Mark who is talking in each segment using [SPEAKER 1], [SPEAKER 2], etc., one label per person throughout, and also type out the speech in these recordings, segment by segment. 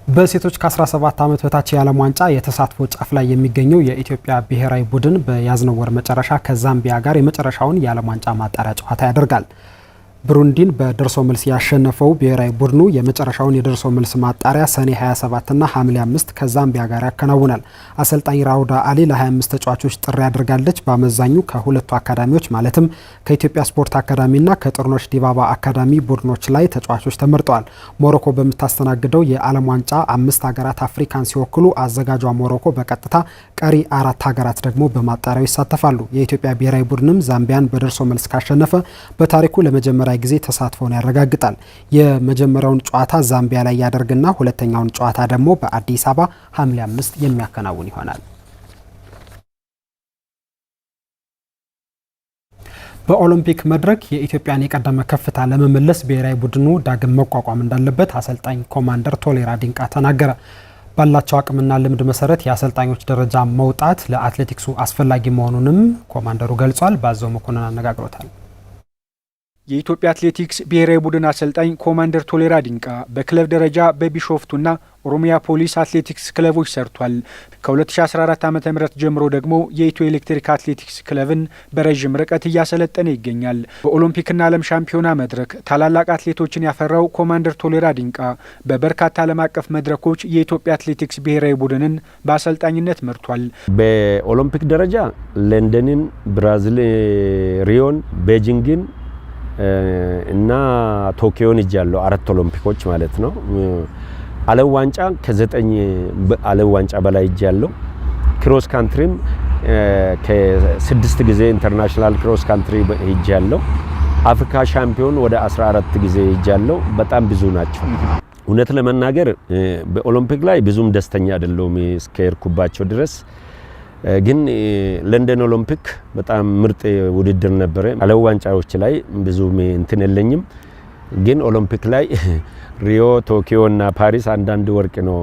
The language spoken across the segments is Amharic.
[SPEAKER 1] በሴቶች ከ17 ዓመት በታች የዓለም ዋንጫ የተሳትፎ ጫፍ ላይ የሚገኘው የኢትዮጵያ ብሔራዊ ቡድን በያዝነው ወር መጨረሻ ከዛምቢያ ጋር የመጨረሻውን የዓለም ዋንጫ ማጣሪያ ጨዋታ ያደርጋል። ብሩንዲን በደርሶ መልስ ያሸነፈው ብሔራዊ ቡድኑ የመጨረሻውን የደርሶ መልስ ማጣሪያ ሰኔ 27 እና ሐምሌ 5 ከዛምቢያ ጋር ያከናውናል። አሰልጣኝ ራውዳ አሊ ለ25 ተጫዋቾች ጥሪ አድርጋለች። በአመዛኙ ከሁለቱ አካዳሚዎች ማለትም ከኢትዮጵያ ስፖርት አካዳሚና ከጥሩነሽ ዲባባ አካዳሚ ቡድኖች ላይ ተጫዋቾች ተመርጠዋል። ሞሮኮ በምታስተናግደው የዓለም ዋንጫ 5 ሀገራት አፍሪካን ሲወክሉ አዘጋጇ ሞሮኮ በቀጥታ ቀሪ 4 ሀገራት ደግሞ በማጣሪያው ይሳተፋሉ። የኢትዮጵያ ብሔራዊ ቡድንም ዛምቢያን በደርሶ መልስ ካሸነፈ በታሪኩ ለመጀመሪያ ጊዜ ተሳትፎን ያረጋግጣል። የመጀመሪያውን ጨዋታ ዛምቢያ ላይ ያደርግና ሁለተኛውን ጨዋታ ደግሞ በአዲስ አበባ ሐምሌ 5 የሚያከናውን ይሆናል። በኦሎምፒክ መድረክ የኢትዮጵያን የቀደመ ከፍታ ለመመለስ ብሔራዊ ቡድኑ ዳግም መቋቋም እንዳለበት አሰልጣኝ ኮማንደር ቶሌራ ዲንቃ ተናገረ። ባላቸው አቅምና ልምድ መሰረት የአሰልጣኞች ደረጃ መውጣት ለአትሌቲክሱ አስፈላጊ መሆኑንም ኮማንደሩ ገልጿል። ባዘው መኮንን አነጋግሮታል።
[SPEAKER 2] የኢትዮጵያ አትሌቲክስ ብሔራዊ ቡድን አሰልጣኝ ኮማንደር ቶሌራ ዲንቃ በክለብ ደረጃ በቢሾፍቱና ኦሮሚያ ፖሊስ አትሌቲክስ ክለቦች ሰርቷል። ከ2014 ዓ.ም ጀምሮ ደግሞ የኢትዮ ኤሌክትሪክ አትሌቲክስ ክለብን በረዥም ርቀት እያሰለጠነ ይገኛል። በኦሎምፒክና ዓለም ሻምፒዮና መድረክ ታላላቅ አትሌቶችን ያፈራው ኮማንደር ቶሌራ ዲንቃ በበርካታ ዓለም አቀፍ መድረኮች የኢትዮጵያ አትሌቲክስ ብሔራዊ ቡድንን በአሰልጣኝነት መርቷል።
[SPEAKER 3] በኦሎምፒክ ደረጃ ለንደንን፣ ብራዚል ሪዮን፣ ቤጂንግን እና ቶኪዮን እጃለሁ 4 ኦሎምፒኮች ማለት ነው። ዓለም ዋንጫ ከ9 ዓለም ዋንጫ በላይ እጃለሁ። ክሮስ ካንትሪም ከ6 ጊዜ ኢንተርናሽናል ክሮስ ካንትሪ እጃለሁ። አፍሪካ ሻምፒዮን ወደ 14 ጊዜ እጃለሁ። በጣም ብዙ ናቸው። እውነት ለመናገር በኦሎምፒክ ላይ ብዙም ደስተኛ አይደለሁም እስከርኩባቸው ድረስ። ግን ለንደን ኦሎምፒክ በጣም ምርጥ ውድድር ነበር። ዓለም ዋንጫዎች ላይ ብዙም እንትን የለኝም። ግን ኦሎምፒክ ላይ ሪዮ፣ ቶኪዮ እና ፓሪስ አንዳንድ ወርቅ ነው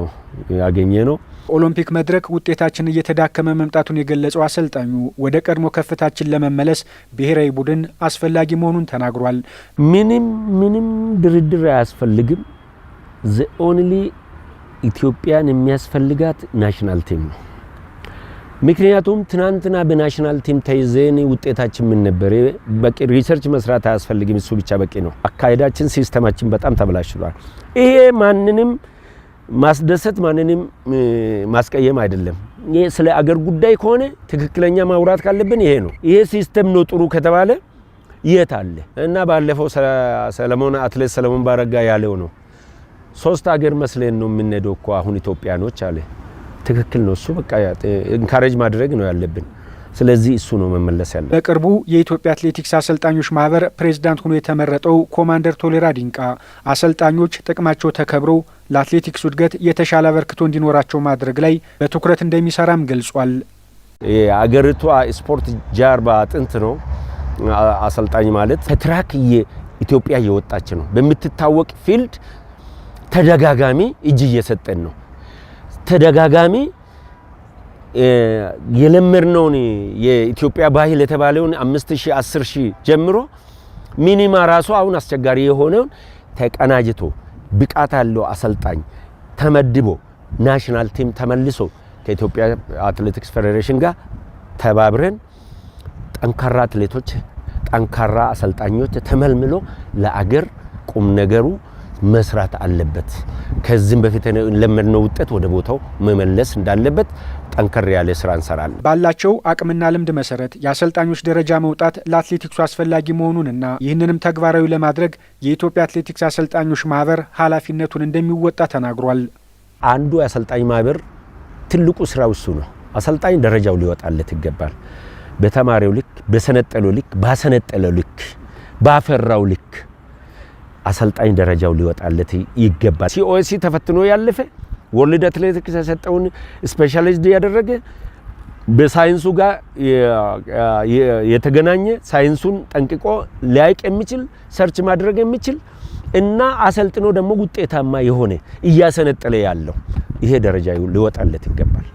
[SPEAKER 3] ያገኘ ነው።
[SPEAKER 2] ኦሎምፒክ መድረክ ውጤታችን እየተዳከመ መምጣቱን የገለጸው አሰልጣኙ ወደ ቀድሞ ከፍታችን ለመመለስ ብሔራዊ ቡድን አስፈላጊ መሆኑን ተናግሯል።
[SPEAKER 3] ምንም ድርድር አያስፈልግም። ዘ ኦንሊ ኢትዮጵያን የሚያስፈልጋት ናሽናል ቲም ነው። ምክንያቱም ትናንትና በናሽናል ቲም ተይዘን ውጤታችን ምን ነበር? በቂ ሪሰርች መስራት አያስፈልግም። እሱ ብቻ በቂ ነው። አካሄዳችን፣ ሲስተማችን በጣም ተበላሽቷል። ይሄ ማንንም ማስደሰት ማንንም ማስቀየም አይደለም። ይሄ ስለ አገር ጉዳይ ከሆነ ትክክለኛ ማውራት ካለብን ይሄ ነው። ይሄ ሲስተም ነው ጥሩ ከተባለ የት አለ? እና ባለፈው አትሌት ሰለሞን ባረጋ ያለው ነው 3 ሀገር መስለን ነው የምንሄደው እኮ አሁን ኢትዮጵያኖች አለ። ትክክል ነው። እሱ በቃ ኢንካሬጅ ማድረግ ነው ያለብን። ስለዚህ እሱ ነው መመለስ ያለበት።
[SPEAKER 2] በቅርቡ የኢትዮጵያ አትሌቲክስ አሰልጣኞች ማህበር ፕሬዝዳንት ሆኖ የተመረጠው ኮማንደር ቶሌራ ዲንቃ አሰልጣኞች ጥቅማቸው ተከብሮ ለአትሌቲክስ እድገት የተሻለ አበርክቶ እንዲኖራቸው ማድረግ ላይ በትኩረት እንደሚሰራም ገልጿል። የአገሪቷ ስፖርት ጀርባ አጥንት ነው አሰልጣኝ ማለት። ከትራክ ኢትዮጵያ እየወጣች ነው። በምትታወቅ ፊልድ ተደጋጋሚ እጅ እየሰጠን ነው። ተደጋጋሚ የለመድነውን የኢትዮጵያ ባህል የተባለውን 5000 10000 ጀምሮ ሚኒማ ራሱ አሁን አስቸጋሪ የሆነውን ተቀናጅቶ ብቃት ያለው አሰልጣኝ ተመድቦ ናሽናል ቲም ተመልሶ ከኢትዮጵያ አትሌቲክስ ፌዴሬሽን ጋር ተባብረን ጠንካራ አትሌቶች፣ ጠንካራ አሰልጣኞች ተመልምሎ ለአገር ቁም ነገሩ መስራት አለበት። ከዚህም በፊት ለመድነው ውጤት ወደ ቦታው መመለስ እንዳለበት ጠንከር ያለ ስራ እንሰራለን። ባላቸው አቅምና ልምድ መሰረት የአሰልጣኞች ደረጃ መውጣት ለአትሌቲክሱ አስፈላጊ መሆኑንና ይህንንም ተግባራዊ ለማድረግ የኢትዮጵያ አትሌቲክስ አሰልጣኞች ማህበር ኃላፊነቱን እንደሚወጣ ተናግሯል።
[SPEAKER 3] አንዱ የአሰልጣኝ ማህበር ትልቁ ስራው እሱ ነው። አሰልጣኝ ደረጃው ሊወጣለት ይገባል። በተማሪው ልክ፣ በሰነጠለው ልክ፣ ባሰነጠለው ልክ፣ ባፈራው ልክ አሰልጣኝ ደረጃው ሊወጣለት ይገባል። ሲኦሲ ተፈትኖ ያለፈ ወርልድ አትሌቲክስ የሰጠውን ስፔሻሊስት ያደረገ በሳይንሱ ጋር የተገናኘ ሳይንሱን ጠንቅቆ ሊያውቅ የሚችል ሰርች ማድረግ የሚችል እና አሰልጥኖ ደግሞ ውጤታማ የሆነ እያሰነጠለ ያለው ይሄ ደረጃው ሊወጣለት ይገባል።